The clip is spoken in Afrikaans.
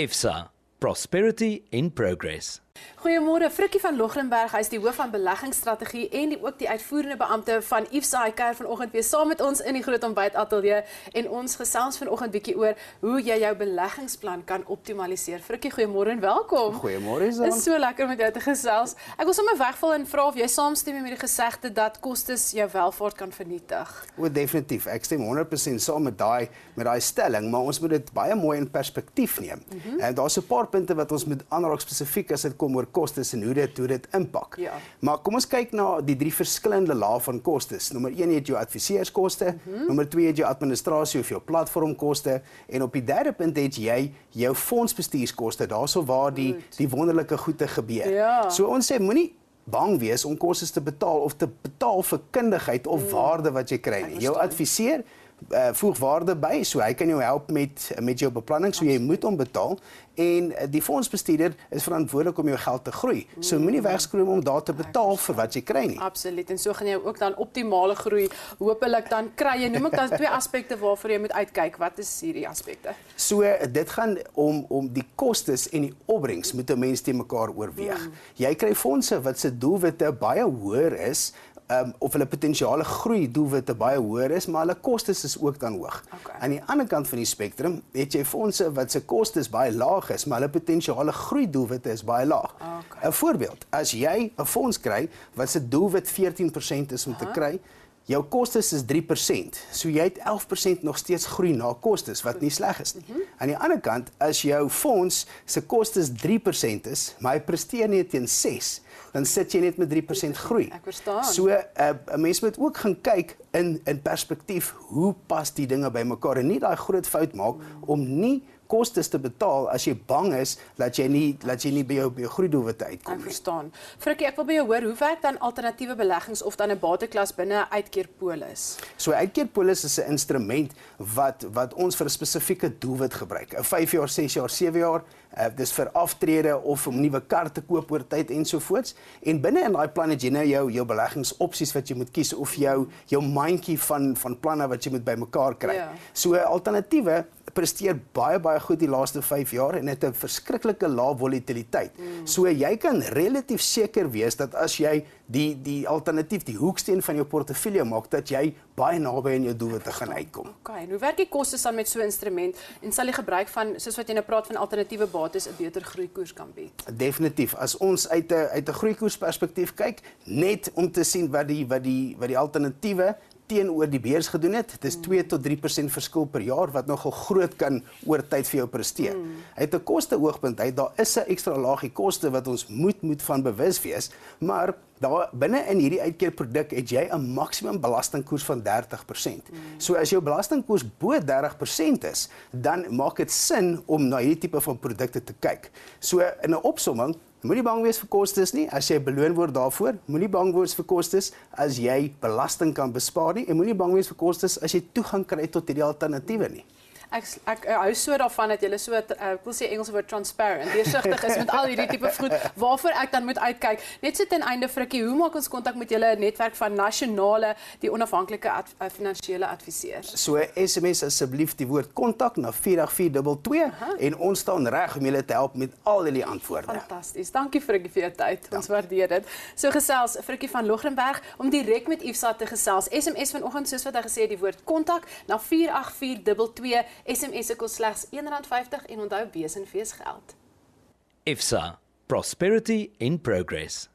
IFSA, Prosperity in Progress. Goeiemôre, Frikkie van Logrenberg, hy is die hoof van beleggingsstrategie en ook die uitvoerende beampte van IFSA. Hy kuier vanoggend weer saam met ons in die Groot Ontbyt Ateljee en ons gesels vanoggend bietjie oor hoe jy jou beleggingsplan kan optimaliseer. Frikkie, goeiemôre en welkom. Goeiemôre, Susan. Dit is so lekker om met jou te gesels. Ek wil sommer wegval en vra of jy saamstem met die gesegde dat kostes jou welvaart kan vernietig. O, definitief. Ek stem 100% saam met daai stelling, maar ons moet dit baie mooi in perspektief neem. En daar's 'n paar punte wat ons moet aanraak spesifiek as dit kom oor kostes en hoe dit impak. Ja. Maar kom ons kyk na die 3 verskillende lae van kostes. Nommer 1 het jou adviseerskoste, nommer 2 het jou administrasie of jou platformkoste en op die derde punt het jy jou fondsbestuurskoste, daarso waar die wonderlike goede gebeur. Ja. So ons sê moenie bang wees om kostes te betaal of te betaal vir kundigheid of waarde wat jy kry nie. Jou adviseer voeg waarde by, so hy kan jou help met jou beplanning, so jy moet hom betaal en die fondsbestuurder is verantwoordelik om jou geld te groei. So moenie wegskroom om daar te betaal vir wat jy kry nie. Absoluut, en so gaan jy ook dan optimale groei hopelik dan kry. Noem ek dan 2 aspekte waarvoor jy moet uitkyk. Wat is hierdie aspekte? So dit gaan om die kostes en die opbrengs moet 'n mens te mekaar oorweeg. Jy kry fondse wat se doelwitte baie hoër is, of hulle potensiale groei doelwitte baie hoër is, maar hulle kostes is ook dan hoog. Okay. Aan die ander kant van die spektrum het jy fondse wat se kostes baie laag is, maar hulle potensiale groei doelwitte is baie laag. Okay. 'n Voorbeeld, as jy 'n fonds kry wat se doelwit 14% is om te kry, jou kostes is 3%. So jy het 11% nog steeds groei na kostes wat nie sleg is nie. Aan die ander kant, as jou fonds se kostes 3% is, maar hy presteer net teen 6, dan sit jy net met 3% groei. Ek verstaan. So 'n mens moet ook gaan kyk in perspektief hoe pas die dinge by mekaar en nie daai groot fout maak om nie kostes te betaal as jy bang is dat jy nie by jou groeidoelwitte uitkom Ek nie. verstaan. Frikkie, ek wil by jou hoor, hoe werk dan alternatiewe beleggings of dan 'n bateklas binne 'n uitkeerpolis? So 'n uitkeerpolis is 'n instrument wat ons vir 'n spesifieke doelwit gebruik. 'n 5 jaar, 6 jaar, 7 jaar, dis vir aftrede of om nuwe kar te koop oor tyd ensovoorts. En binne in daai plan het jy nou jou beleggingsopsies wat jy moet kies of jou mandjie van planne wat jy moet bymekaar kry. Ja. So alternatiewe presteer baie goed die laaste 5 jaar en het 'n verskriklike lae volatiliteit. So jy kan relatief seker wees dat as jy die alternatief, die hoeksteen van jou portefeulje maak, dat jy baie naby aan jou doelwitte gaan uitkom. Okay, en hoe werk die kostes dan met so 'n instrument en sal die gebruik van, soos wat jy nou praat van alternatiewe bates, 'n beter groeikoers kan bied? Definitief. As ons uit 'n groeikoersperspektief kyk, net om te sien wat die alternatiewe teenoor die beurs gedoen het, dit is 2 tot 3% verskil per jaar wat nogal groot kan oor tyd vir jou presteer. Uit 'n koste oogpunt, daar is 'n ekstra laagie koste wat ons moet van bewus wees, maar daar binne in hierdie uitkeerproduk het jy 'n maksimum belastingkoers van 30%. So as jou belastingkoers bo 30% is, dan maak dit sin om na hierdie tipe van produkte te kyk. So in 'n opsomming, moenie bang wees vir kostes nie as jy beloon word daarvoor. Moenie bang wees vir kostes as jy belasting kan bespaar nie en moenie bang wees vir kostes as jy toegang kry tot hierdie alternatiewe nie. Ek hou so daarvan dat jy so, ek wil sê Engelse woord transparent, deursigtig is met al hierdie tipe goed, waarvoor ek dan moet uitkyk. Net so ten einde, Frikkie, hoe maak ons kontak met julle netwerk van nasionale, die onafhanklike finansiële adviseurs? So SMS asseblief die woord kontak na 48422 en ons staan reg om julle te help met al die antwoorde. Fantasties. Dankie Frikkie vir jou tyd. Ons waardeer dit. So gesels Frikkie van Logrenberg om direk met IFSA te gesels. SMS vanoggend soos wat hy gesê het, die woord kontak na 48422. SMS kos slegs R1.50 en onthou besenfees geld. IFSA, Prosperity in Progress.